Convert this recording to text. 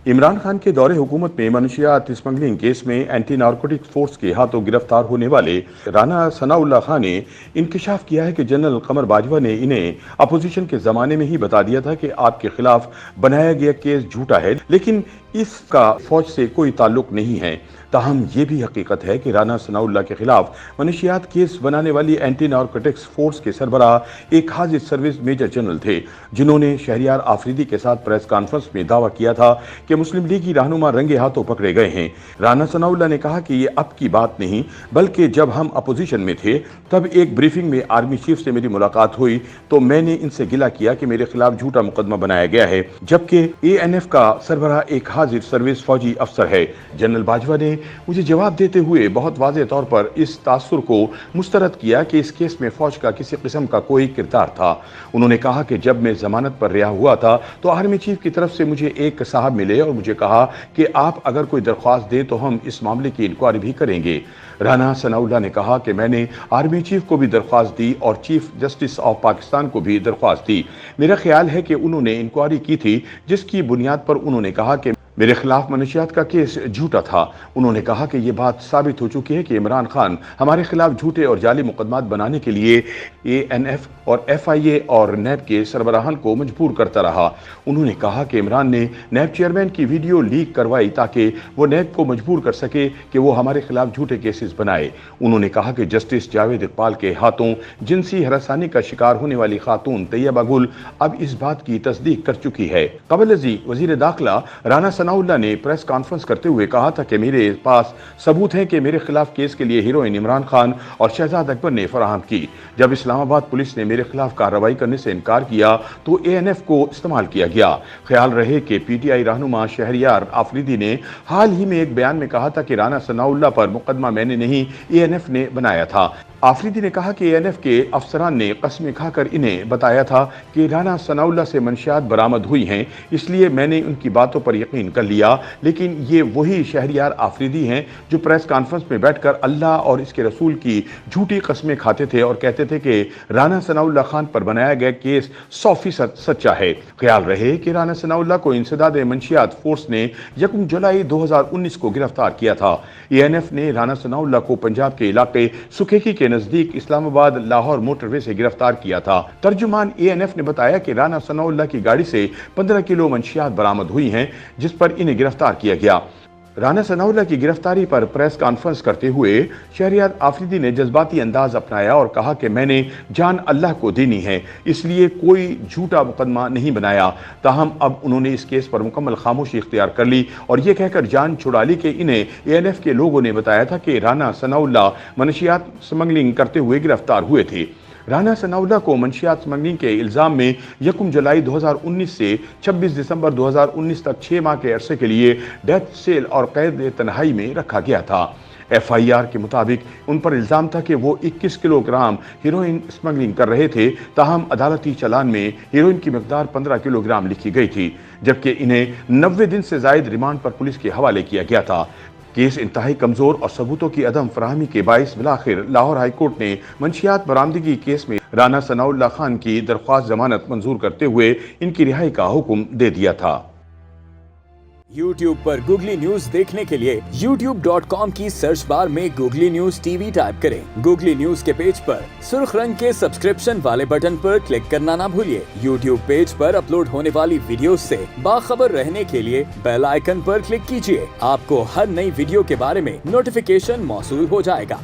عمران خان کے دور حکومت میں منشیات اسمگلنگ کیس میں اینٹی نارکوٹکس فورس کے ہاتھوں گرفتار ہونے والے رانا ثناء اللہ خان نے انکشاف کیا ہے کہ جنرل قمر باجوہ نے انہیں اپوزیشن کے زمانے میں ہی بتا دیا تھا کہ آپ کے خلاف بنایا گیا کیس جھوٹا ہے، لیکن اس کا فوج سے کوئی تعلق نہیں ہے۔ تاہم یہ بھی حقیقت ہے کہ رانا ثناء اللہ کے خلاف منشیات کیس بنانے والی اینٹی نارکوٹکس فورس کے سربراہ ایک حاضر سروس میجر جنرل تھے، جنہوں نے شہریار آفریدی کے ساتھ پریس کانفرنس میں دعویٰ کیا تھا کہ مسلم لیگی رہنما رنگے ہاتھوں پکڑے گئے ہیں۔ رانا ثناء اللہ نے کہا کہ یہ اب کی بات نہیں، بلکہ جب ہم اپوزیشن میں تھے تب ایک بریفنگ میں آرمی چیف سے میری ملاقات ہوئی تو میں نے ان سے گلہ کیا کہ میرے خلاف جھوٹا مقدمہ بنایا گیا ہے، جبکہ ANF کا سربراہ ایک حاضر سروس فوجی افسر ہے۔ جنرل باجوہ نے مجھے جواب دیتے ہوئے بہت واضح طور پر اس تاثر کو مسترد کیا کہ اس کیس میں فوج کا کسی قسم کا کوئی کردار تھا۔ انہوں نے کہا کہ جب میں ضمانت پر رہا ہوا تھا تو آرمی چیف کی طرف سے مجھے ایک صاحب ملے اور مجھے کہا کہ آپ اگر کوئی درخواست دیں تو ہم اس معاملے کی انکوائری بھی کریں گے۔ رانا ثناء اللہ نے کہا کہ میں نے آرمی چیف کو بھی درخواست دی اور چیف جسٹس آف پاکستان کو بھی درخواست دی۔ میرا خیال ہے کہ انہوں نے انکوائری کی تھی جس کی بنیاد پر انہوں نے کہا کہ میرے خلاف منشیات کا کیس جھوٹا تھا۔ انہوں نے کہا کہ یہ بات ثابت ہو چکی ہے کہ عمران خان ہمارے خلاف جھوٹے اور جعلی مقدمات بنانے کے لیے ANF اور FIA اور نیب کے سربراہان کو مجبور کرتا رہا۔ انہوں نے کہا کہ عمران نے نیب چیئرمین کی ویڈیو لیک کروائی تاکہ وہ نیب کو مجبور کر سکے کہ وہ ہمارے خلاف جھوٹے کیسز بنائے۔ انہوں نے کہا کہ جسٹس جاوید اقبال کے ہاتھوں جنسی ہراسانی کا شکار ہونے والی خاتون طیبہ گل اب اس بات کی تصدیق کر چکی ہے۔ قبل ازیں وزیر داخلہ رانا ثناء اللہ نے پریس کانفرنس کرتے ہوئے کہا تھا کہ میرے پاس ثبوت ہیں کہ میرے خلاف کیس کے لیے ہیروئن عمران خان اور شہزاد اکبر نے فراہم کی۔ جب اسلام آباد پولیس نے میرے خلاف کارروائی کرنے سے انکار کیا تو ANF کو استعمال کیا گیا۔ خیال رہے کہ PTI رہنما شہریار آفریدی نے حال ہی میں ایک بیان میں کہا تھا کہ رانا ثناء اللہ پر مقدمہ میں نے نہیں ANF نے بنایا تھا۔ آفریدی نے کہا کہ ANF کے افسران نے قسمیں کھا کر انہیں بتایا تھا کہ رانا ثناء اللہ سے منشیات برآمد ہوئی ہیں، اس لیے میں نے ان کی باتوں پر یقین کر لیا، لیکن یہ وہی شہریار آفریدی ہیں جو پریس کانفرنس میں بیٹھ کر اللہ اور اس کے رسول کی جھوٹی قسمیں کھاتے تھے اور کہتے تھے کہ رانا ثناء اللہ خان پر بنایا گیا کیس 100% سچا ہے۔ خیال رہے کہ رانا ثناء اللہ کو انسداد منشیات فورس نے 1 جولائی 2019 کو گرفتار کیا تھا۔ ANF نے رانا ثناء اللہ کو پنجاب کے علاقے سکھیکی کے نزدیک اسلام آباد لاہور موٹر وے سے گرفتار کیا تھا۔ ترجمان ANF نے بتایا کہ رانا ثناء اللہ کی گاڑی سے 15 کلو منشیات برآمد ہوئی ہیں جس پر انہیں گرفتار کیا گیا۔ رانا ثناء اللہ کی گرفتاری پر پریس کانفرنس کرتے ہوئے شہریار آفریدی نے جذباتی انداز اپنایا اور کہا کہ میں نے جان اللہ کو دینی ہے، اس لیے کوئی جھوٹا مقدمہ نہیں بنایا۔ تاہم اب انہوں نے اس کیس پر مکمل خاموشی اختیار کر لی اور یہ کہہ کر جان چھڑا لی کہ انہیں ANF کے لوگوں نے بتایا تھا کہ رانا ثناء اللہ منشیات سمگلنگ کرتے ہوئے گرفتار ہوئے تھے۔ رانا ثناء اللہ کو منشیات سمگلنگ کے الزام میں 1 جولائی 2019 سے 26 دسمبر 2019 تک 6 ماہ کے عرصے کے لیے ڈیتھ سیل اور قید تنہائی میں رکھا گیا تھا۔ FIR کے مطابق ان پر الزام تھا کہ وہ 21 کلو گرام ہیروئن سمگلنگ کر رہے تھے، تاہم عدالتی چالان میں ہیروئن کی مقدار 15 کلو گرام لکھی گئی تھی، جبکہ انہیں 90 دن سے زائد ریمانڈ پر پولیس کے حوالے کیا گیا تھا۔ کیس انتہائی کمزور اور ثبوتوں کی عدم فراہمی کے باعث بالآخر لاہور ہائی کورٹ نے منشیات برآمدگی کیس میں رانا ثناء اللہ خان کی درخواست ضمانت منظور کرتے ہوئے ان کی رہائی کا حکم دے دیا تھا۔ YouTube پر گوگلی نیوز دیکھنے کے لیے youtube.com کی سرچ بار میں گوگلی نیوز TV ٹائپ کریں۔ گوگلی نیوز کے پیج پر سرخ رنگ کے سبسکرپشن والے بٹن پر کلک کرنا نہ بھولیے۔ YouTube پیج پر اپلوڈ ہونے والی ویڈیوز سے باخبر رہنے کے لیے بیل آئیکن پر کلک کیجیے۔ آپ کو ہر نئی ویڈیو کے بارے میں نوٹیفیکیشن موصول ہو جائے گا۔